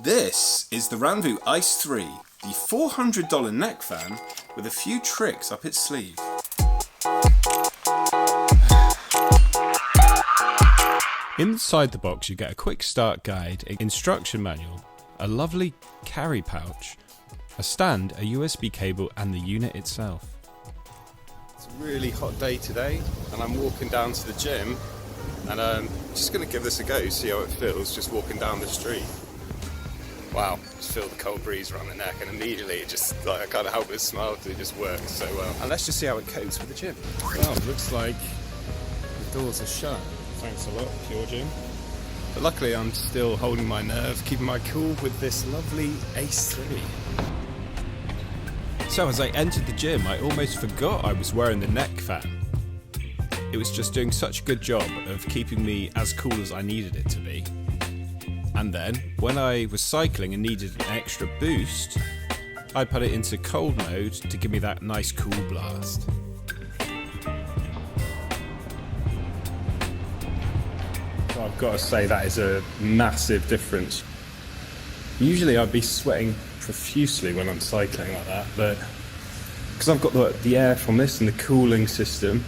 This is the Ranvoo Aice 3, the $400 neck fan with a few tricks up its sleeve. Inside the box you get a quick start guide, an instruction manual, a lovely carry pouch, a stand, a USB cable and the unit itself. It's a really hot day today and I'm walking down to the gym and I'm just going to give this a go, see how it feels just walking down the street. Wow, just feel the cold breeze around the neck and immediately it just, like, I can't help but smile because it just works so well. And let's just see how it copes with the gym. Well, looks like the doors are shut. Thanks a lot, Pure Gym. But luckily I'm still holding my nerve, keeping my cool with this lovely Aice 3. So as I entered the gym, I almost forgot I was wearing the neck fan. It was just doing such a good job of keeping me as cool as I needed it to be. And then, when I was cycling and needed an extra boost, I put it into cold mode to give me that nice cool blast. So I've got to say that is a massive difference. Usually I'd be sweating profusely when I'm cycling like that, but because I've got the air from this and the cooling system,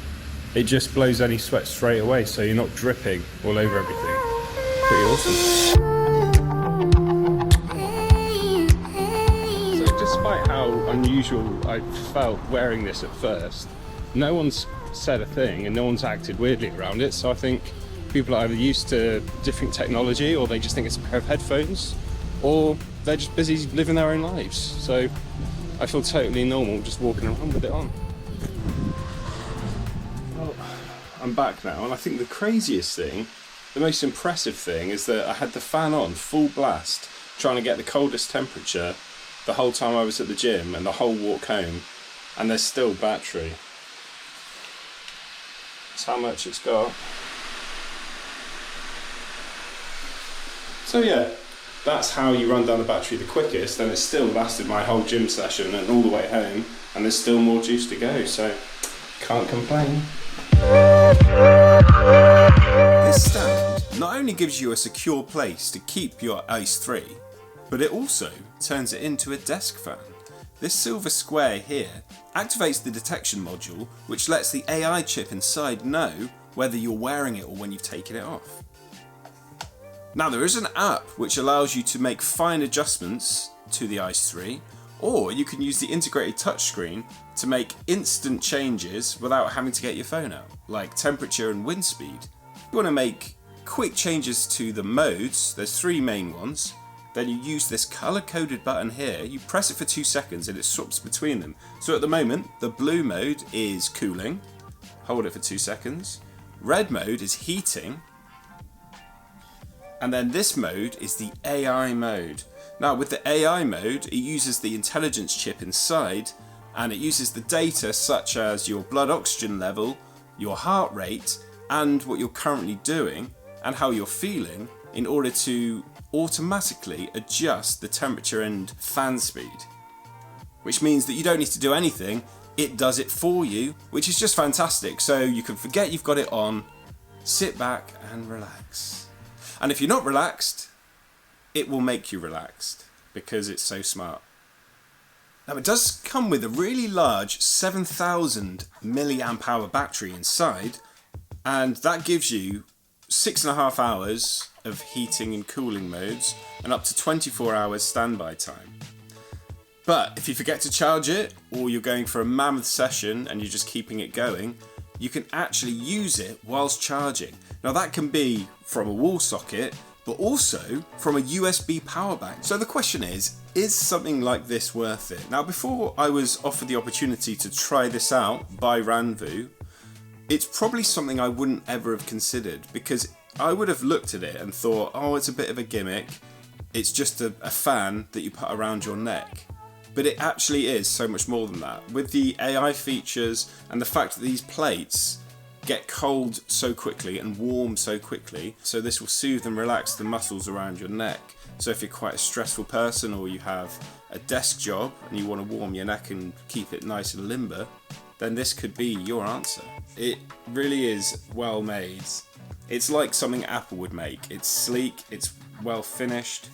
it just blows any sweat straight away, so you're not dripping all over everything. Pretty awesome. Despite how unusual I felt wearing this at first, no one's said a thing and no one's acted weirdly around it, so I think people are either used to different technology or they just think it's a pair of headphones or they're just busy living their own lives. So I feel totally normal just walking around with it on. Well, I'm back now and I think the craziest thing, the most impressive thing is that I had the fan on full blast trying to get the coldest temperature the whole time I was at the gym and the whole walk home, and there's still battery. That's how much it's got. So yeah, that's how you run down the battery the quickest, and it still lasted my whole gym session and all the way home, and there's still more juice to go, so can't complain. This stand not only gives you a secure place to keep your Aice 3, but it also turns it into a desk fan. This silver square here activates the detection module, which lets the AI chip inside know whether you're wearing it or when you've taken it off. Now there is an app which allows you to make fine adjustments to the Aice 3, or you can use the integrated touchscreen to make instant changes without having to get your phone out, like temperature and wind speed. If you want to make quick changes to the modes, there's 3 main ones. Then you use this color-coded button here, you press it for 2 seconds and it swaps between them. So at the moment, the blue mode is cooling, hold it for 2 seconds. Red mode is heating. And then this mode is the AI mode. Now with the AI mode, it uses the intelligence chip inside and it uses the data such as your blood oxygen level, your heart rate, and what you're currently doing and how you're feeling in order to automatically adjust the temperature and fan speed. Which means that you don't need to do anything, it does it for you, which is just fantastic. So you can forget you've got it on, sit back and relax. And if you're not relaxed, it will make you relaxed because it's so smart. Now it does come with a really large 7,000 milliamp hour battery inside, and that gives you 6.5 hours of heating and cooling modes and up to 24 hours standby time. But if you forget to charge it, or you're going for a mammoth session and you're just keeping it going, you can actually use it whilst charging. Now that can be from a wall socket, but also from a USB power bank. So the question is something like this worth it? Now before I was offered the opportunity to try this out by Ranvoo, it's probably something I wouldn't ever have considered, because I would have looked at it and thought, oh, it's a bit of a gimmick. It's just a fan that you put around your neck. But it actually is so much more than that. With the AI features and the fact that these plates get cold so quickly and warm so quickly, so this will soothe and relax the muscles around your neck. So if you're quite a stressful person or you have a desk job and you want to warm your neck and keep it nice and limber, then this could be your answer. It really is well made. It's like something Apple would make. It's sleek, it's well finished,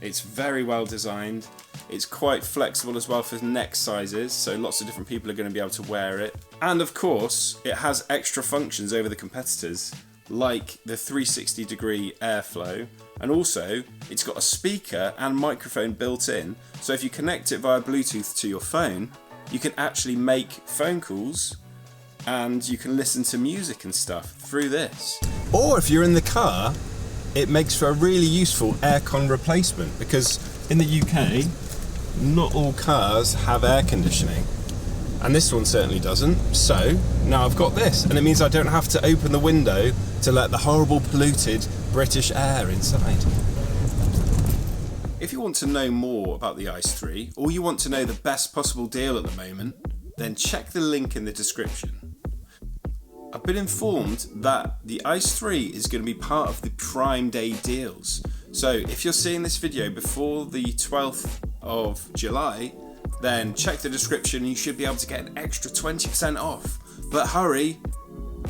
It's very well designed. It's quite flexible as well for neck sizes, so lots of different people are going to be able to wear it. And of course, it has extra functions over the competitors, like the 360-degree airflow, and also it's got a speaker and microphone built in, so if you connect it via Bluetooth to your phone, you can actually make phone calls and you can listen to music and stuff through this. Or if you're in the car, it makes for a really useful aircon replacement, because in the UK, not all cars have air conditioning. And this one certainly doesn't, so now I've got this, and it means I don't have to open the window to let the horrible polluted British air inside. If you want to know more about the Aice 3, or you want to know the best possible deal at the moment, then check the link in the description. I've been informed that the Aice 3 is going to be part of the Prime Day deals. So if you're seeing this video before the 12th of July, then check the description and you should be able to get an extra 20% off. But hurry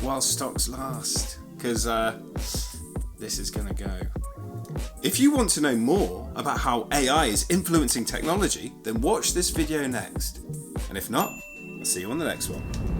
while stocks last, because this is going to go. If you want to know more about how AI is influencing technology, then watch this video next. And if not, I'll see you on the next one.